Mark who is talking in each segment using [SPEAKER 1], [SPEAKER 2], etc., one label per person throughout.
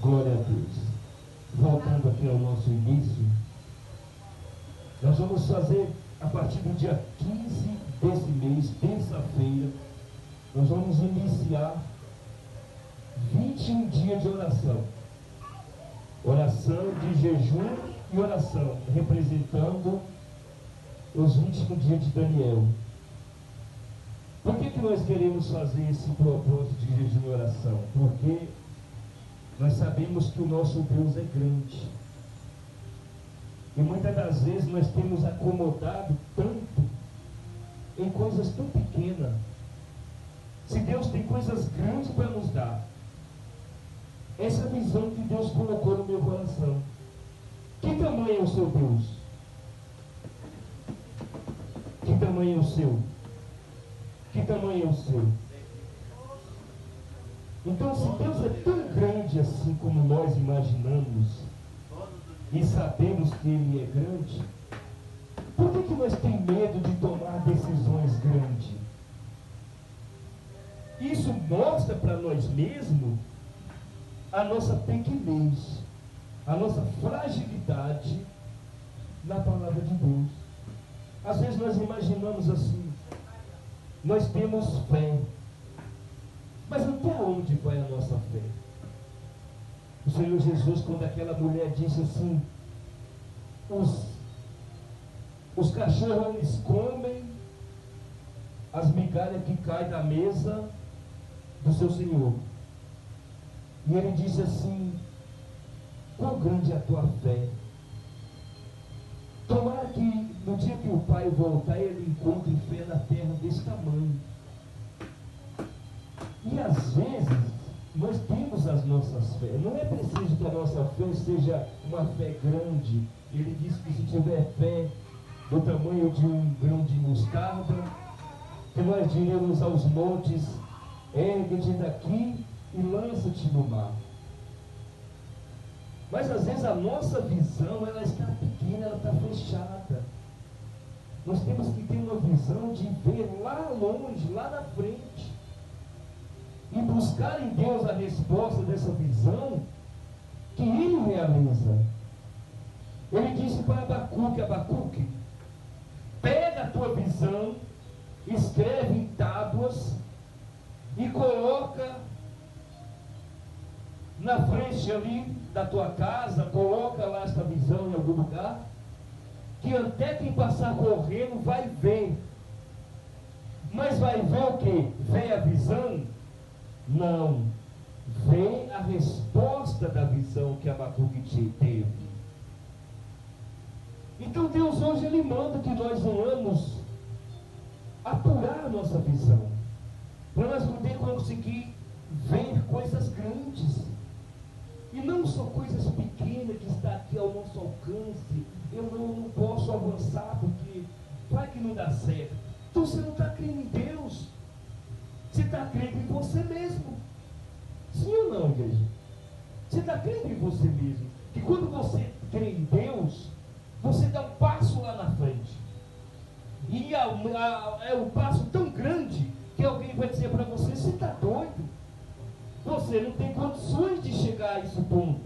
[SPEAKER 1] Glória a Deus. Voltando aqui ao nosso início, nós vamos fazer, a partir do dia 15 desse mês, terça-feira, nós vamos iniciar 21 dias de oração. Oração de jejum e oração, representando os 21 dias de Daniel. Por que nós queremos fazer esse propósito de jejum e oração? Porque nós sabemos que o nosso Deus é grande. E muitas das vezes nós temos acomodado tanto em coisas tão pequenas. Se Deus tem coisas grandes para nos dar, essa é a visão que Deus colocou no meu coração. Que tamanho é o seu Deus? Que tamanho é o seu? Que tamanho é o seu? Então, se Deus é tão grande assim como nós imaginamos, e sabemos que Ele é grande, por que nós temos medo de tomar decisões grandes? Isso mostra para nós mesmos a nossa pequenez, a nossa fragilidade na palavra de Deus. Às vezes nós imaginamos assim, nós temos fé, mas até onde vai a nossa fé? O Senhor Jesus, quando aquela mulher disse assim, os cachorros eles comem as migalhas que caem da mesa do seu Senhor. E ele disse assim, quão grande é a tua fé? Tomara que no dia que o Pai voltar, ele encontre fé na terra desse tamanho. E às vezes, nós temos as nossas fés. Não é preciso que a nossa fé seja uma fé grande. Ele disse que se tiver fé do tamanho de um grão de mostarda, que nós diremos aos montes, ergue-te daqui e lança-te no mar. Mas às vezes a nossa visão, ela está pequena, ela está fechada. Nós temos que ter uma visão de ver lá longe, lá na frente. E buscar em Deus a resposta dessa visão que Ele realiza. Ele disse para Abacuque, pega a tua visão, escreve em tábuas e coloca na frente ali da tua casa, coloca lá esta visão em algum lugar, que até quem passar correndo vai ver. Mas vai ver o quê? Vê a visão? Não. Vê a resposta da visão que Abacuque teve. Então Deus hoje Ele manda que nós venhamos apurar a nossa visão, para nós poder conseguir ver coisas grandes. E não só coisas pequenas que está aqui ao nosso alcance. Eu não posso avançar porque vai que não dá certo. Então você não está crendo em Deus. Você está crendo em você mesmo. Sim ou não, igreja? Você está crendo em você mesmo. Que quando você crê em Deus, você dá um passo lá na frente. E é um passo tão grande que alguém vai dizer para você, você está doido. Você não tem condições de chegar a esse ponto.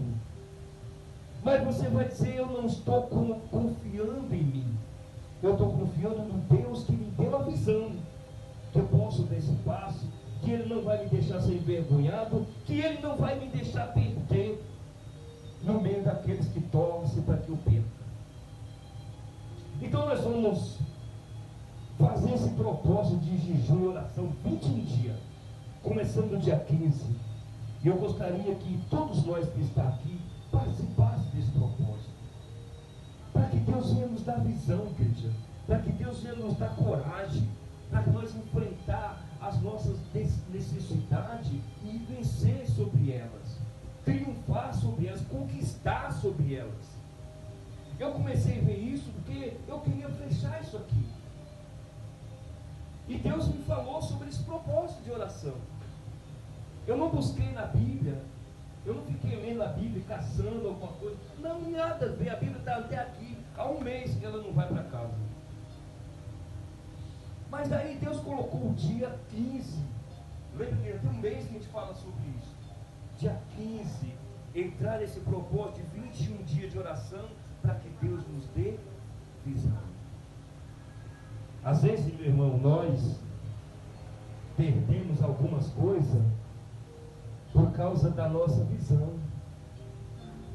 [SPEAKER 1] Mas você vai dizer, eu não estou confiando em mim. Eu estou confiando no Deus que me deu a visão. Que eu posso dar esse passo, que Ele não vai me deixar ser envergonhado, que Ele não vai me deixar perder no meio daqueles que torcem para que eu perca. Então nós vamos fazer esse propósito de jejum e oração 21 dias, começando no dia 15. E eu gostaria que todos nós que estão aqui participassem desse propósito. Para que Deus venha nos dar visão, igreja. Para que Deus venha nos dar coragem. Para que nós enfrentar as nossas necessidades e vencer sobre elas. Triunfar sobre elas, conquistar sobre elas. Eu comecei a ver isso porque eu queria fechar isso aqui. E Deus me falou sobre esse propósito de oração. Eu não busquei na Bíblia, eu não fiquei lendo a Bíblia, caçando alguma coisa. Não, nada a ver, a Bíblia está até aqui, há um mês que ela não vai para casa. Mas daí Deus colocou o dia 15. Lembra que tem um mês que a gente fala sobre isso. Dia 15 entrar nesse propósito de 21 dias de oração para que Deus nos dê visão. Às vezes, meu irmão, nós perdemos algumas coisas por causa da nossa visão.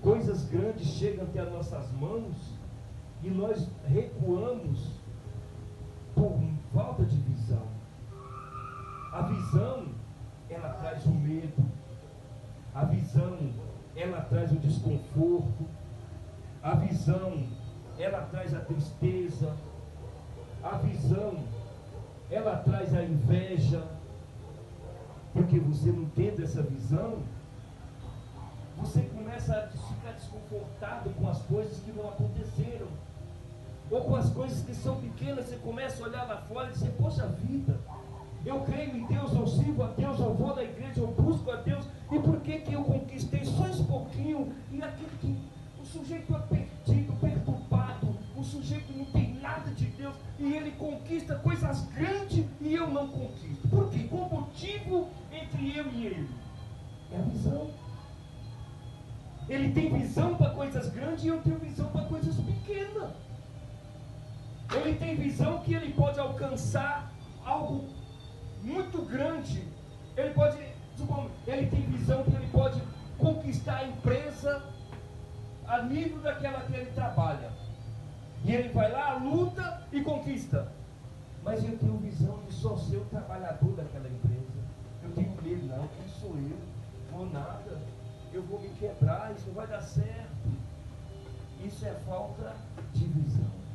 [SPEAKER 1] Coisas grandes chegam até as nossas mãos e nós recuamos por falta de visão. A visão, ela traz o medo. A visão, ela traz o desconforto. A visão, ela traz a tristeza. A visão, ela traz a inveja. Porque você não tendo essa visão, você começa a ficar desconfortado com as coisas que não aconteceram. Ou com as coisas que são pequenas, você começa a olhar lá fora e dizer, poxa vida, eu creio em Deus, eu sirvo a Deus, eu vou na igreja, eu busco a Deus, e por que eu conquistei só esse pouquinho? E aquilo que o sujeito é perdido, perturbado, o sujeito não tem nada de Deus, e ele conquista coisas grandes e eu não conquisto. Por quê? Qual o motivo entre eu e ele? É a visão. Ele tem visão para coisas grandes e eu tenho visão para coisas pequenas. Ele tem visão que ele pode alcançar algo muito grande. Ele tem visão que ele pode conquistar a empresa a nível daquela que ele trabalha. E ele vai lá, luta e conquista. Mas eu tenho visão de só ser o trabalhador daquela empresa. Eu tenho medo, não, quem sou eu? Vou nada, eu vou me quebrar, isso não vai dar certo. Isso é falta de visão.